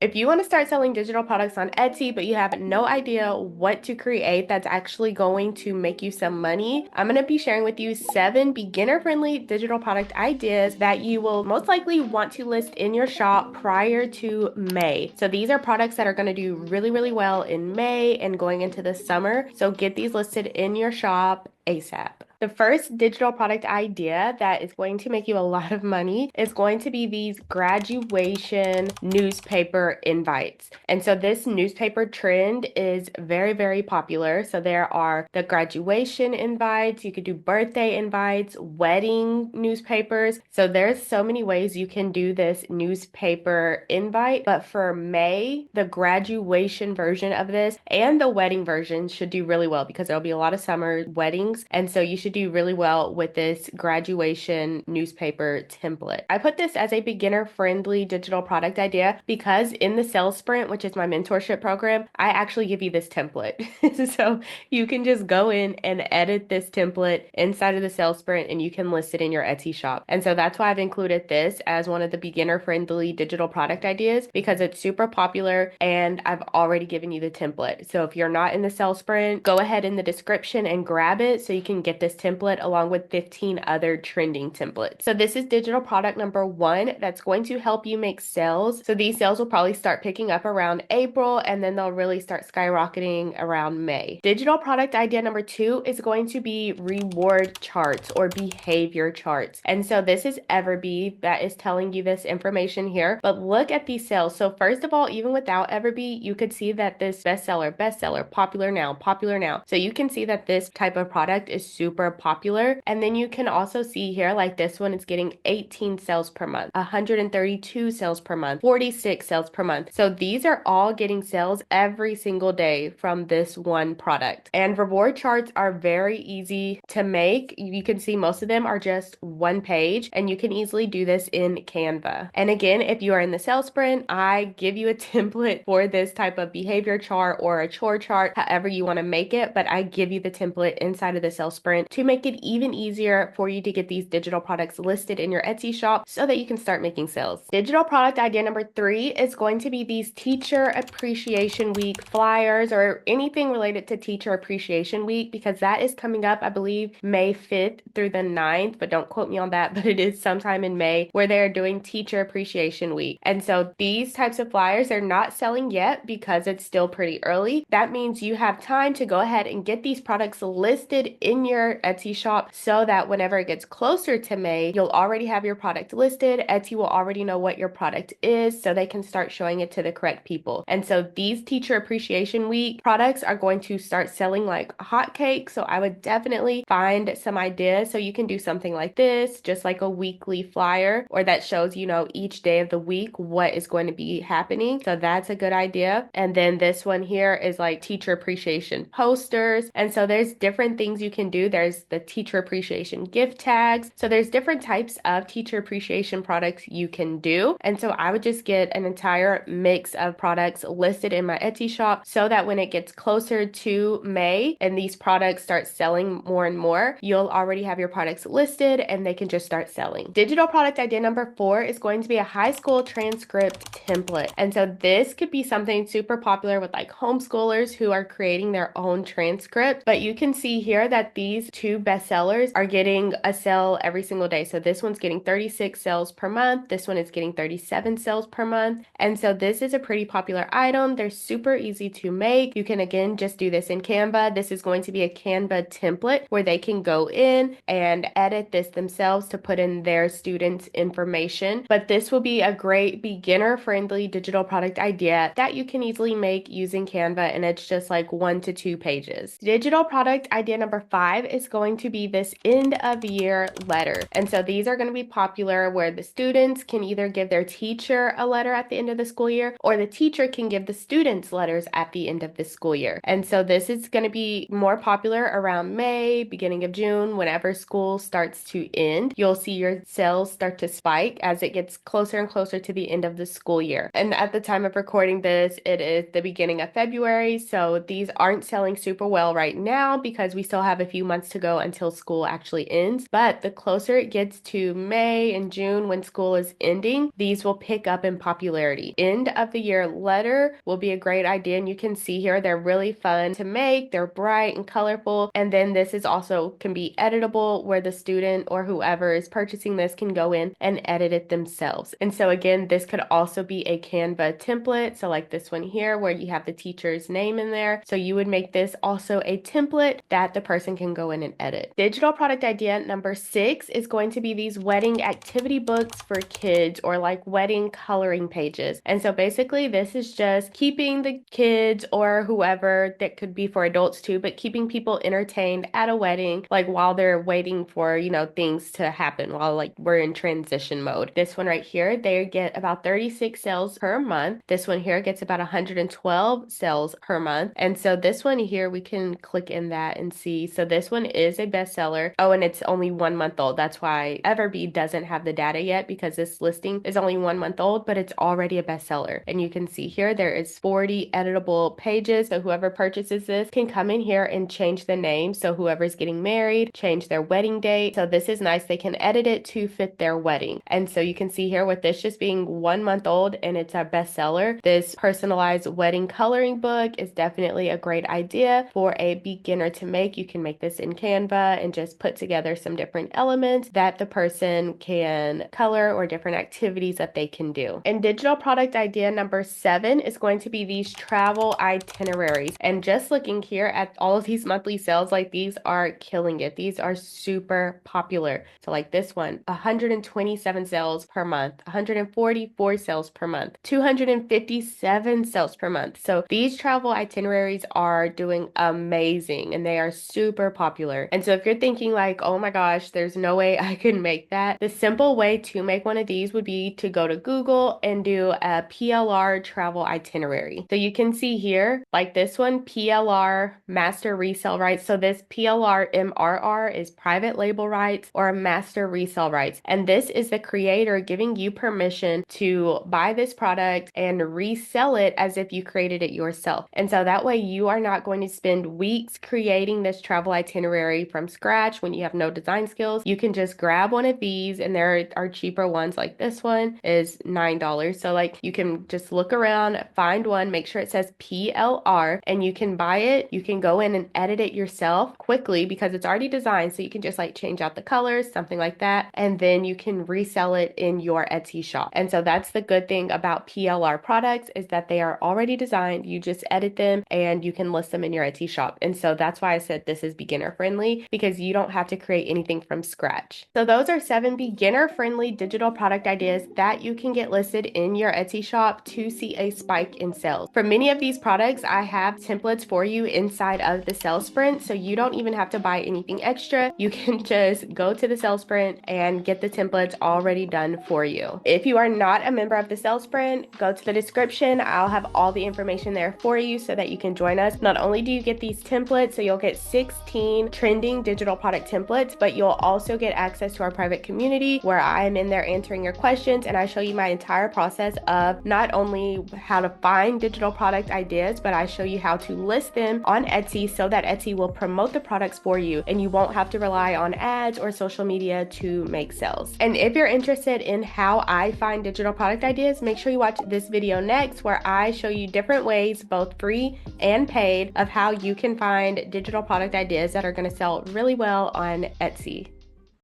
If you want to start selling digital products on Etsy, but you have no idea what to create that's actually going to make you some money, I'm going to be sharing with you 7 beginner-friendly digital product ideas that you will most likely want to list in your shop prior to May. So these are products that are going to do really, really well in May and going into the summer. So get these listed in your shop ASAP. The first digital product idea that is going to make you a lot of money is going to be these graduation newspaper invites. And so this newspaper trend is very, very popular. So there are the graduation invites, you could do birthday invites, wedding newspapers. So there's so many ways you can do this newspaper invite. But for May, the graduation version of this and the wedding version should do really well because there'll be a lot of summer weddings. And so you should do really well with this graduation newspaper template. I put this as a beginner friendly digital product idea because in the sales sprint, which is my mentorship program, I actually give you this template. So you can just go in and edit this template inside of the sales sprint and you can list it in your Etsy shop. And so that's why I've included this as one of the beginner friendly digital product ideas because it's super popular and I've already given you the template. So if you're not in the sales sprint, go ahead in the description and grab it so you can get this template along with 15 other trending templates. So this is digital product number 1 that's going to help you make sales. So these sales will probably start picking up around April and then they'll really start skyrocketing around May. Digital product idea number 2 is going to be reward charts or behavior charts. And so this is Everbee that is telling you this information here. But look at these sales. So first of all, even without Everbee, you could see that this bestseller, popular now, popular now. So you can see that this type of product is super popular. And then you can also see here, like this one is getting 18 sales per month, 132 sales per month, 46 sales per month. So these are all getting sales every single day from this one product. And reward charts are very easy to make. You can see most of them are just one page and you can easily do this in Canva. And again, if you are in the sales sprint, I give you a template for this type of behavior chart or a chore chart, however you want to make it, but I give you the template inside of the sales sprint to make it even easier for you to get these digital products listed in your Etsy shop so that you can start making sales. Digital product idea number 3 is going to be these Teacher Appreciation Week flyers or anything related to Teacher Appreciation Week because that is coming up, I believe, May 5th through the 9th, but don't quote me on that, but it is sometime in May where they're doing Teacher Appreciation Week. And so these types of flyers are not selling yet because it's still pretty early. That means you have time to go ahead and get these products listed in your Etsy shop so that whenever it gets closer to May, you'll already have your product listed. Etsy will already know what your product is so they can start showing it to the correct people. And so these Teacher Appreciation Week products are going to start selling like hotcakes. So I would definitely find some ideas. So you can do something like this, just like a weekly flyer, or that shows, each day of the week what is going to be happening. So that's a good idea. And then this one here is like teacher appreciation posters. And so there's different things you can do. There's the teacher appreciation gift tags. So there's different types of teacher appreciation products you can do. And so I would just get an entire mix of products listed in my Etsy shop so that when it gets closer to May and these products start selling more and more, you'll already have your products listed and they can just start selling. Digital product idea number 4 is going to be a high school transcript template. And so this could be something super popular with like homeschoolers who are creating their own transcript. But you can see here that these 2 bestsellers are getting a sale every single day. So this one's getting 36 sales per month. This one is getting 37 sales per month. And so this is a pretty popular item. They're super easy to make. You can again just do this in Canva. This is going to be a Canva template where they can go in and edit this themselves to put in their students' information. But this will be a great beginner-friendly digital product idea that you can easily make using Canva, and it's just like 1 to 2 pages. Digital product idea number 5 is going to be this end of year letter. And so these are going to be popular where the students can either give their teacher a letter at the end of the school year or the teacher can give the students letters at the end of the school year. And so this is going to be more popular around May, beginning of June, whenever school starts to end. You'll see your sales start to spike as it gets closer and closer to the end of the school year. And at the time of recording this, it is the beginning of February. So these aren't selling super well right now because we still have a few months to go until school actually ends. But the closer it gets to May and June when school is ending, these will pick up in popularity. End of the year letter will be a great idea, and you can see here they're really fun to make. They're bright and colorful, and then this is also can be editable, where the student or whoever is purchasing this can go in and edit it themselves. And so again, this could also be a Canva template. So like this one here where you have the teacher's name in there. So you would make this also a template that the person can go in and edit. Digital product idea number 6 is going to be these wedding activity books for kids, or like wedding coloring pages. And so basically this is just keeping the kids or whoever, that could be for adults too, but keeping people entertained at a wedding, like while they're waiting for, you know, things to happen while like we're in transition mode. This one right here, they get about 36 sales per month. This one here gets about 112 sales per month. And so this one here, we can click in that and see. So this one is a bestseller. Oh, and it's only 1 month old. That's why Everbee doesn't have the data yet, because this listing is only 1 month old, but it's already a bestseller. And you can see here there is 40 editable pages. So whoever purchases this can come in here and change the name. So whoever's getting married, change their wedding date. So this is nice. They can edit it to fit their wedding. And so you can see here with this just being 1 month old and it's a bestseller, this personalized wedding coloring book is definitely a great idea for a beginner to make. You can make this in Canva and just put together some different elements that the person can color, or different activities that they can do. And digital product idea number 7 is going to be these travel itineraries. And just looking here at all of these monthly sales, like these are killing it. These are super popular. So like this one, 127 sales per month, 144 sales per month, 257 sales per month. So these travel itineraries are doing amazing and they are super popular. And so if you're thinking like, oh my gosh, there's no way I can make that, the simple way to make one of these would be to go to Google and do a PLR travel itinerary. So you can see here, like this one, PLR master resale rights. So this PLR MRR is private label rights or master resale rights. And this is the creator giving you permission to buy this product and resell it as if you created it yourself. And so that way you are not going to spend weeks creating this travel itinerary from scratch when you have no design skills. You can just grab one of these, and there are cheaper ones, like this one is $9. So like you can just look around, find one, make sure it says PLR, and you can buy it. You can go in and edit it yourself quickly because it's already designed. So you can just like change out the colors, something like that, and then you can resell it in your Etsy shop. And so that's the good thing about PLR products, is that they are already designed. You just edit them and you can list them in your Etsy shop. And so that's why I said this is beginner friendly, because you don't have to create anything from scratch. So those are 7 beginner friendly digital product ideas that you can get listed in your Etsy shop to see a spike in sales. For many of these products, I have templates for you inside of the sales sprint, so you don't even have to buy anything extra. You can just go to the sales sprint and get the templates already done for you. If you are not a member of the sales sprint, go to the description. I'll have all the information there for you so that you can join us. Not only do you get these templates, so you'll get 16 trending digital product templates, but you'll also get access to our private community where I'm in there answering your questions, and I show you my entire process of not only how to find digital product ideas, but I show you how to list them on Etsy so that Etsy will promote the products for you and you won't have to rely on ads or social media to make sales. And if you're interested in how I find digital product ideas, make sure you watch this video next, where I show you different ways, both free and paid, of how you can find digital product ideas that are going to sell really well on Etsy.